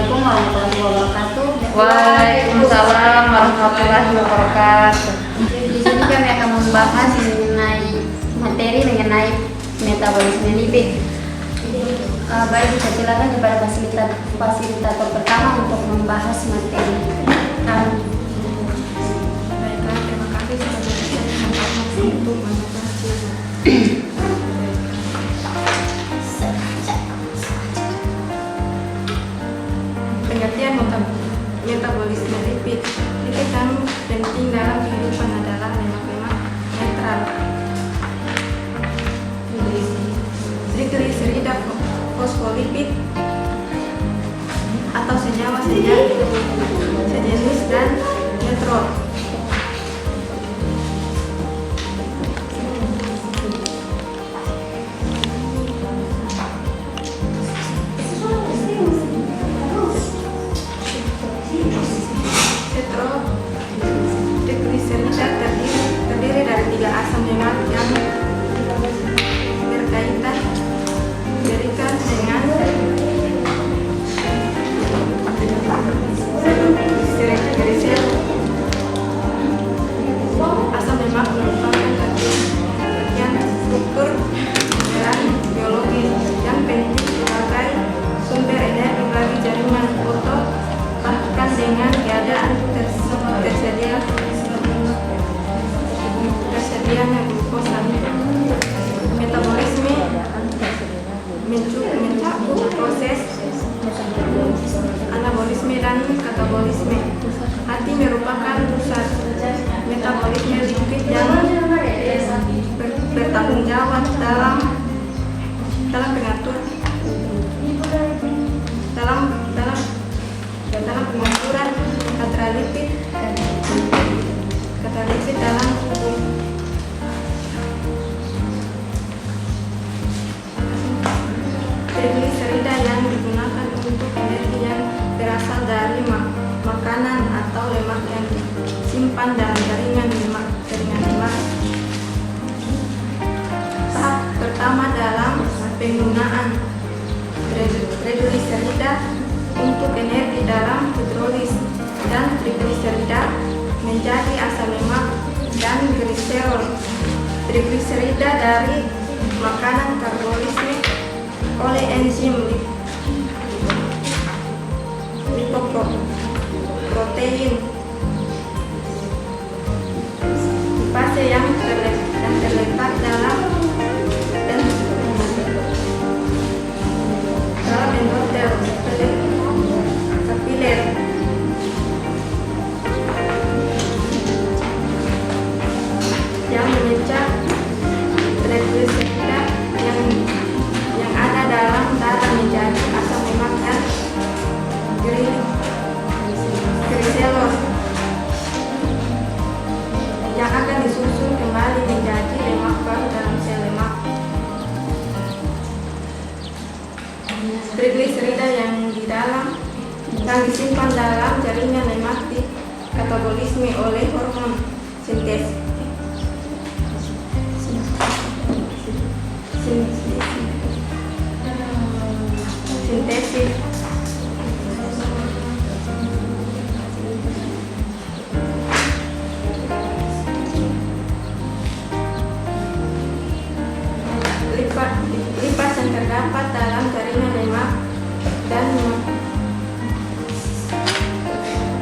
Assalamualaikum warahmatullahi wabarakatuh. Waalaikumsalam warahmatullahi wabarakatuh. Di sini kami akan membahas mengenai metabolisme lipid. Baik, kita silakan kepada fasilitator pertama untuk membahas materi. Baiklah, terima kasih sudah berikan informasi untuk membahas pengertian metabolisme lipid. Lipid yang penting dalam kehidupan adalah lemak-lemak netral, trigliserida, fosfolipid atau senyawa sejenis dan neutron. Trigliserida terdiri dari 3 asam lemak yang berkaitan dengan glycerol. Asam lemak merupakan bagian struktur dan biologi yang penting sebagai sumber energi bagi jaringan foto, bahkan dengan keadaan tersedianya glukosa. Metabolisme mencakup proses anabolisme dan katabolisme. Hati merupakan pusat metabolisme lipid yang bertanggung jawab dalam pengaturan kadar lipid dalam tubuh. Trigliserida yang digunakan untuk energi yang berasal dari makanan atau lemak yang disimpan dalam jaringan lemak. Tahap pertama dalam penggunaan trigliserida untuk energi dalam hidrolis dan trigliserida menjadi asam lemak dan gliserol. Trigliserida dari makanan karbolisme oleh enzim lipoprotein di fase yang terletak dalam endotel kapiler yang memecah trigliserida yang ada dalam darah menjadi asam lemak dan gliserol yang akan disusun kembali menjadi lemak baru dalam sel lemak. Trigliserida yang disimpan dalam jaringan lemak di katabolisme oleh hormon sintesis. Lipas yang terdapat dalam jaringan lemak dan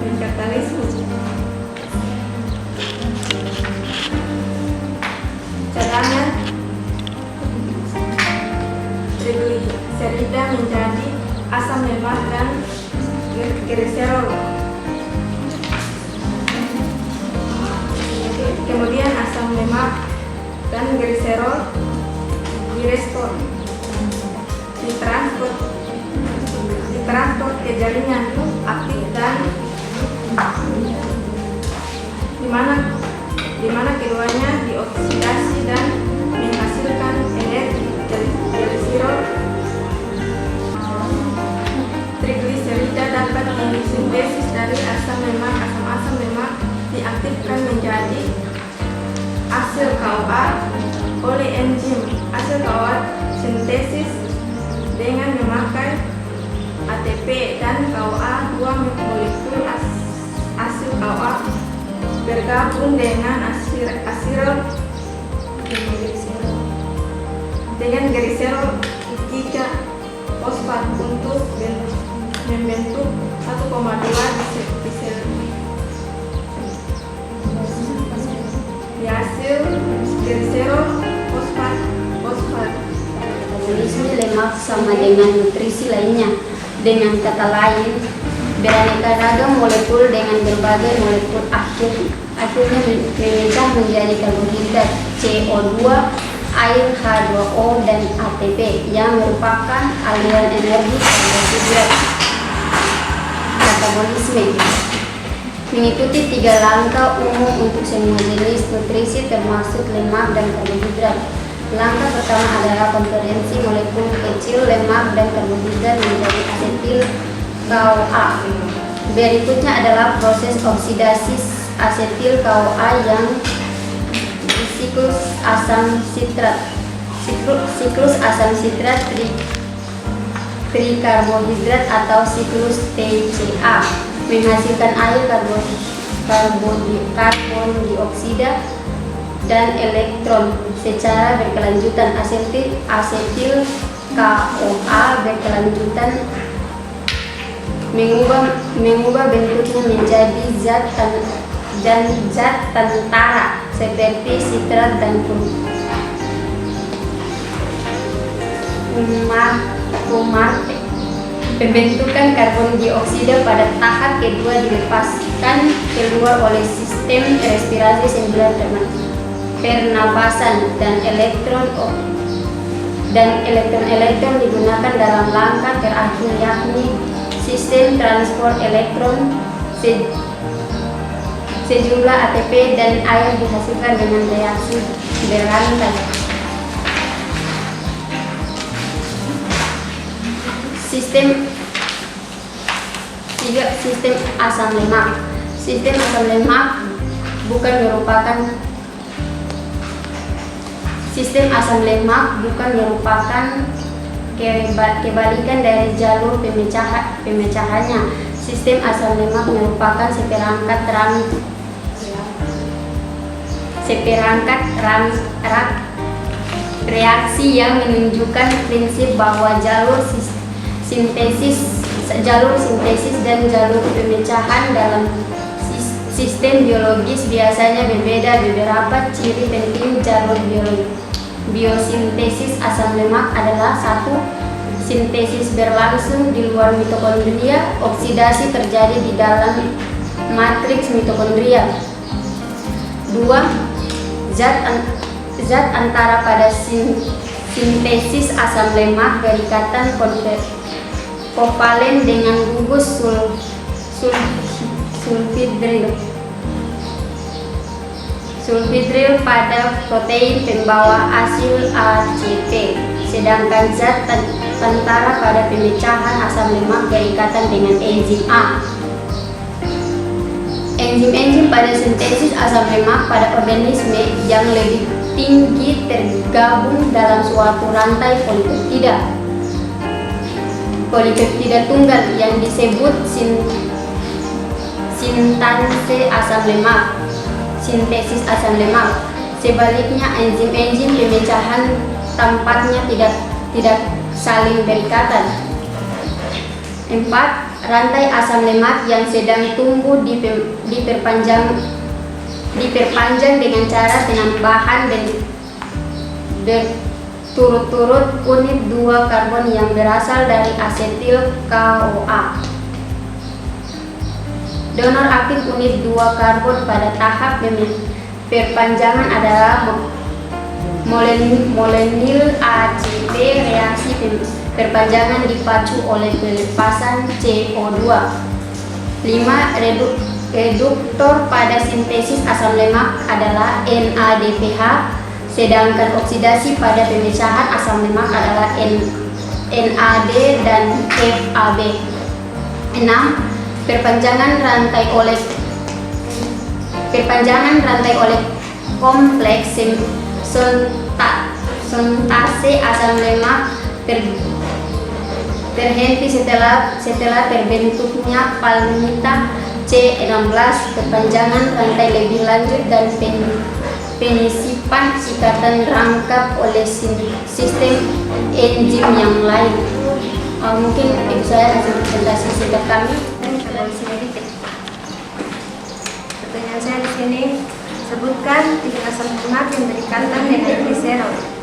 metabolisme. Cadangan trigliserida menjadi asam lemak dan gliserol. Kemudian asam lemak dan gliserol ditransport ke jaringan aktif dan di mana keduanya dioksidasi dan menghasilkan energi gliserol. Trigliserida dapat disintesis dari asam lemak diaktifkan menjadi asil KOA oleh enzim. Asil KOA sintesis dengan memakai ATP dan KOA. Dua molekul asil KOA bergabung dengan gliserol 3 fosfat untuk membentuk 1,2 diasil gliserol fosfat. Metabolisme lemak sama dengan nutrisi lainnya. Dengan kata lain, beraneka ragam molekul dengan berbagai molekul akhirnya memecah menjadi karbohidrat CO2, air, H2O, dan ATP yang merupakan aliran energi karbohidrat. Metabolisme mengikuti 3 langkah umum untuk semua jenis nutrisi termasuk lemak dan karbohidrat. Langkah pertama adalah konvergensi molekul kecil lemak dan karbohidrat menjadi asetil KOA. Berikutnya adalah proses oksidasi asetil KOA yang siklus asam sitrat trikarbohidrat atau siklus TCA menghasilkan air, karbon dioksida, dan elektron secara berkelanjutan. Asetil KOA berkelanjutan mengubah bentuknya menjadi zat tentara seperti sitrat dan fumarte. Pembentukan karbon dioksida pada tahap kedua dilepaskan keluar oleh sistem respirasi sembilan pernapasan dan elektron digunakan dalam langkah terakhir, yakni sistem transport elektron. Sejumlah ATP dan air dihasilkan dengan reaksi berantai. Sistem asam lemak. Sistem asam lemak bukan merupakan kebalikan dari jalur pemecahannya. Sistem asam lemak merupakan seperangkat reaksi yang menunjukkan prinsip bahwa jalur sintesis dan jalur pemecahan dalam sistem biologis biasanya berbeda. Beberapa ciri penting jalur biosintesis asam lemak adalah: 1. Sintesis berlangsung di luar mitokondria. Oksidasi terjadi di dalam matriks mitokondria. 2. Zat antara pada sintesis asam lemak berikatan kovalen dengan gugus sulfidril pada protein pembawa asil ACT, sedangkan zat tentara pada pemecahan asam lemak berikatan dengan enzim A. Enzim-enzim pada sintesis asam lemak pada organisme yang lebih tinggi tergabung dalam suatu rantai polipeptida tunggal yang disebut sintanse asam lemak, sintesis asam lemak. Sebaliknya, enzim-enzim pemecahan tampaknya tidak saling berikatan. 4. Rantai asam lemak yang sedang tumbuh diperpanjang dengan cara penambahan berturut-turut unit 2 karbon yang berasal dari asetil KOA. Donor aktif unit 2 karbon pada tahap perpanjangan adalah molenil ACP. Reaksi perpanjangan dipacu oleh pelepasan CO2. 5. Reduktor pada sintesis asam lemak adalah NADPH, sedangkan oksidasi pada pemecahan asam lemak adalah NAD dan FAB. 6. Perpanjangan rantai oleh kompleks sintase asam lemak terhenti setelah terbentuknya palmita C16, kepanjangan rantai lebih lanjut dan penyisipan ikatan rangkap oleh sistem enzim yang lain. Mungkin itu saya hasil presentasi singkat kami. Sedikit. Pertanyaan saya di sini, sebutkan tiga asam lemak yang berikan dengan glycerol.